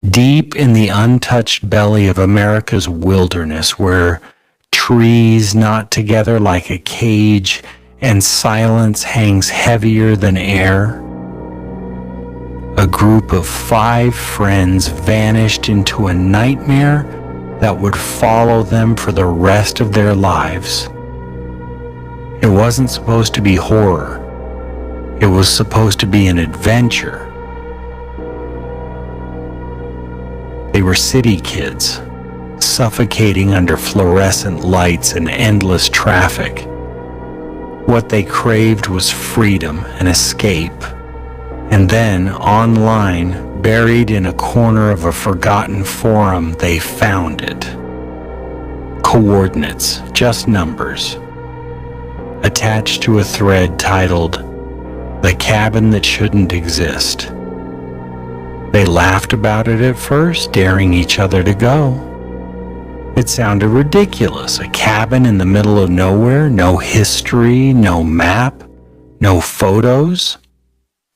Deep in the untouched belly of America's wilderness, where trees knot together like a cage and silence hangs heavier than air, a group of 5 friends vanished into a nightmare that would follow them for the rest of their lives. It wasn't supposed to be horror. It was supposed to be an adventure. They were city kids, suffocating under fluorescent lights and endless traffic. What they craved was freedom and escape. And then, online, buried in a corner of a forgotten forum, they found it. Coordinates, just numbers, attached to a thread titled, "The Cabin That Shouldn't Exist." They laughed about it at first, daring each other to go. It sounded ridiculous. A cabin in the middle of nowhere, no history, no map, no photos.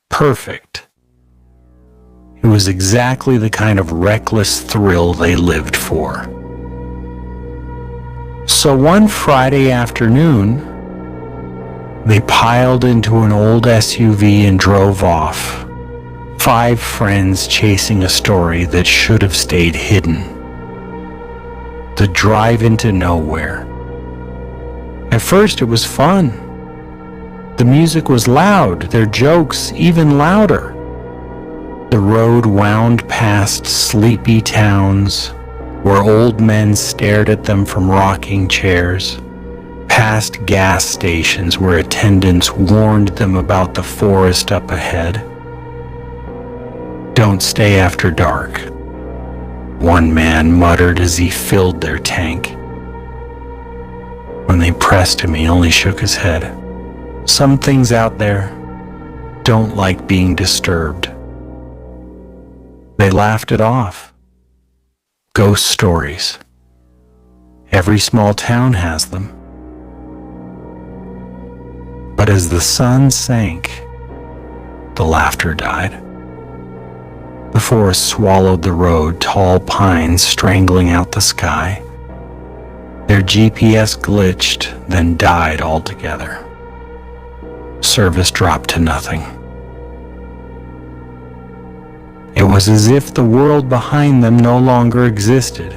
Perfect. It was exactly the kind of reckless thrill they lived for. So one Friday afternoon, they piled into an old SUV and drove off. 5 friends chasing a story that should have stayed hidden. The drive into nowhere. At first it was fun. The music was loud, their jokes even louder. The road wound past sleepy towns where old men stared at them from rocking chairs, past gas stations where attendants warned them about the forest up ahead. "Don't stay after dark," one man muttered as he filled their tank. When they pressed him, he only shook his head. Some things out there don't like being disturbed. They laughed it off. Ghost stories. Every small town has them. But as the sun sank, the laughter died. The forest swallowed the road, tall pines strangling out the sky. Their GPS glitched, then died altogether. Service dropped to nothing. It was as if the world behind them no longer existed.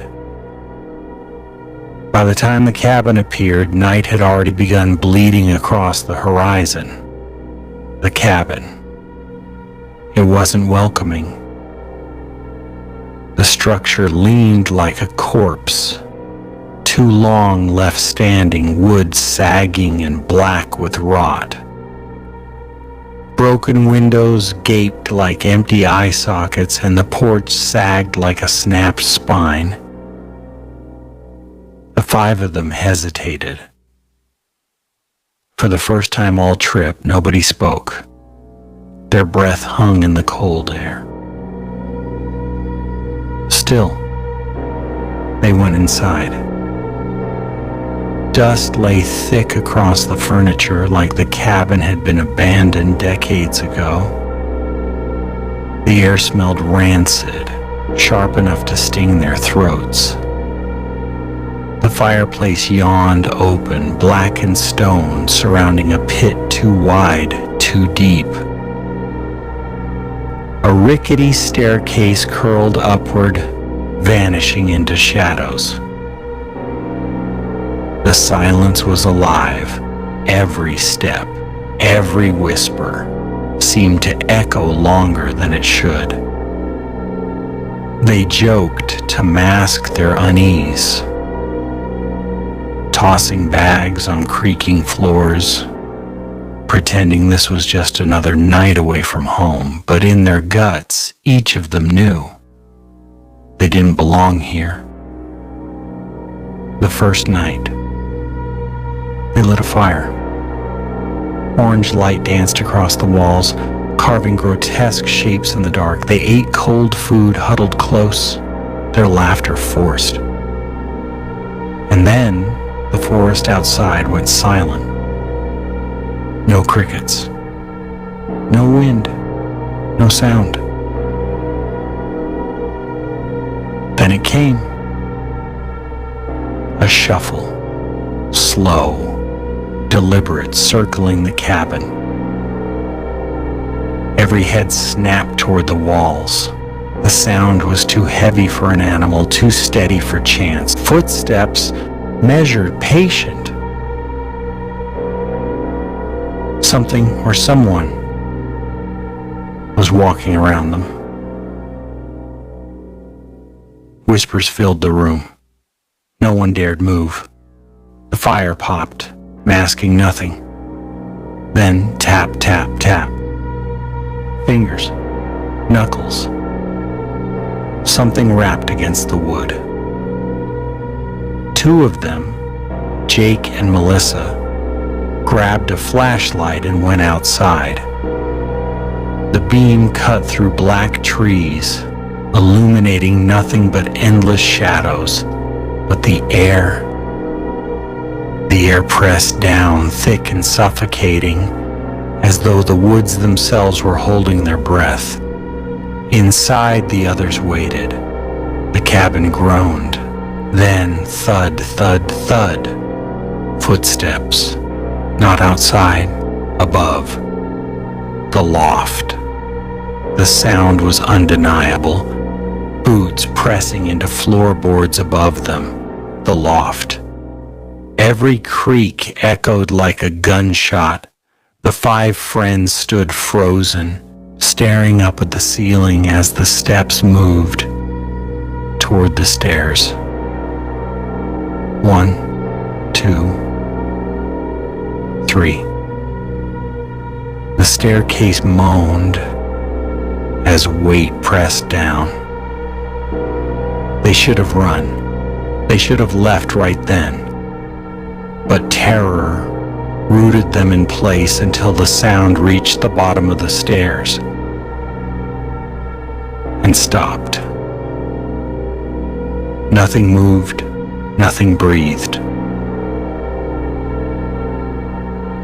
By the time the cabin appeared, night had already begun bleeding across the horizon. The cabin. It wasn't welcoming. The structure leaned like a corpse, too long left standing, wood sagging and black with rot. Broken windows gaped like empty eye sockets, and the porch sagged like a snapped spine. The 5 of them hesitated. For the first time all trip, nobody spoke. Their breath hung in the cold air. Still, they went inside. Dust lay thick across the furniture like the cabin had been abandoned decades ago. The air smelled rancid, sharp enough to sting their throats. The fireplace yawned open, blackened stone surrounding a pit too wide, too deep. A rickety staircase curled upward, vanishing into shadows. The silence was alive. Every step, every whisper seemed to echo longer than it should. They joked to mask their unease, tossing bags on creaking floors, pretending this was just another night away from home, but in their guts, each of them knew they didn't belong here. The first night, they lit a fire. Orange light danced across the walls, carving grotesque shapes in the dark. They ate cold food, huddled close, their laughter forced. And then the forest outside went silent. No crickets, no wind, no sound. came. A shuffle, slow, deliberate, circling the cabin. Every head snapped toward the walls. The sound was too heavy for an animal, too steady for chance. Footsteps, measured, patient. Something or someone was walking around them. Whispers filled the room. No one dared move. The fire popped, masking nothing. Then tap, tap, tap. Fingers, knuckles. Something rapped against the wood. Two of them, Jake and Melissa, grabbed a flashlight and went outside. The beam cut through black trees, illuminating nothing but endless shadows. But the air pressed down, thick and suffocating, as though the woods themselves were holding their breath. Inside, the others waited. The cabin groaned. Then thud, thud, thud. Footsteps. Not outside, above. The loft. The sound was undeniable. Boots pressing into floorboards above them. The loft. Every creak echoed like a gunshot. The five friends stood frozen, staring up at the ceiling as the steps moved toward the stairs. 1, 2, 3. The staircase moaned as weight pressed down. They should have run. They should have left right then. But terror rooted them in place until the sound reached the bottom of the stairs and stopped. Nothing moved, nothing breathed.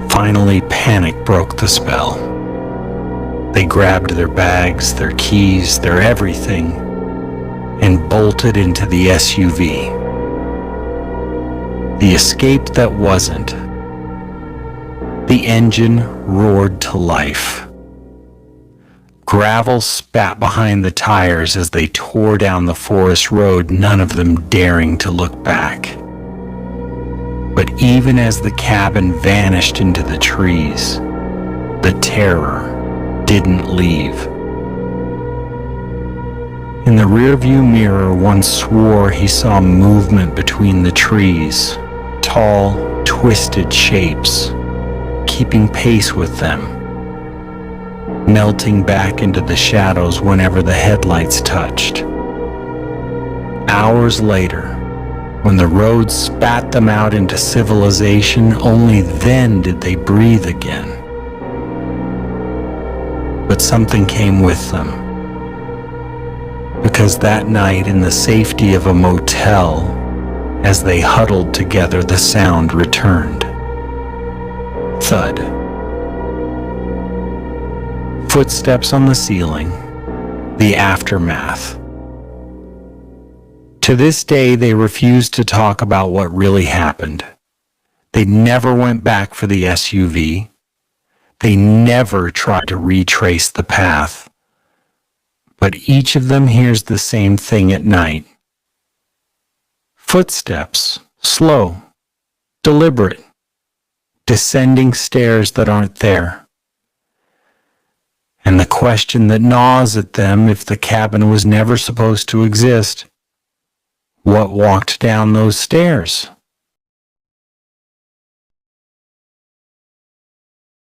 Finally, panic broke the spell. They grabbed their bags, their keys, their everything, and bolted into the SUV. The escape that wasn't. The engine roared to life. Gravel spat behind the tires as they tore down the forest road, none of them daring to look back. But even as the cabin vanished into the trees, the terror didn't leave. In the rearview mirror, one swore he saw movement between the trees, tall, twisted shapes, keeping pace with them, melting back into the shadows whenever the headlights touched. Hours later, when the road spat them out into civilization, only then did they breathe again. But something came with them, because that night in the safety of a motel, as they huddled together, the sound returned. Thud. Footsteps on the ceiling. The aftermath. To this day, they refuse to talk about what really happened. They never went back for the SUV. They never tried to retrace the path. But each of them hears the same thing at night. Footsteps, slow, deliberate, descending stairs that aren't there. And the question that gnaws at them if the cabin was never supposed to exist: what walked down those stairs?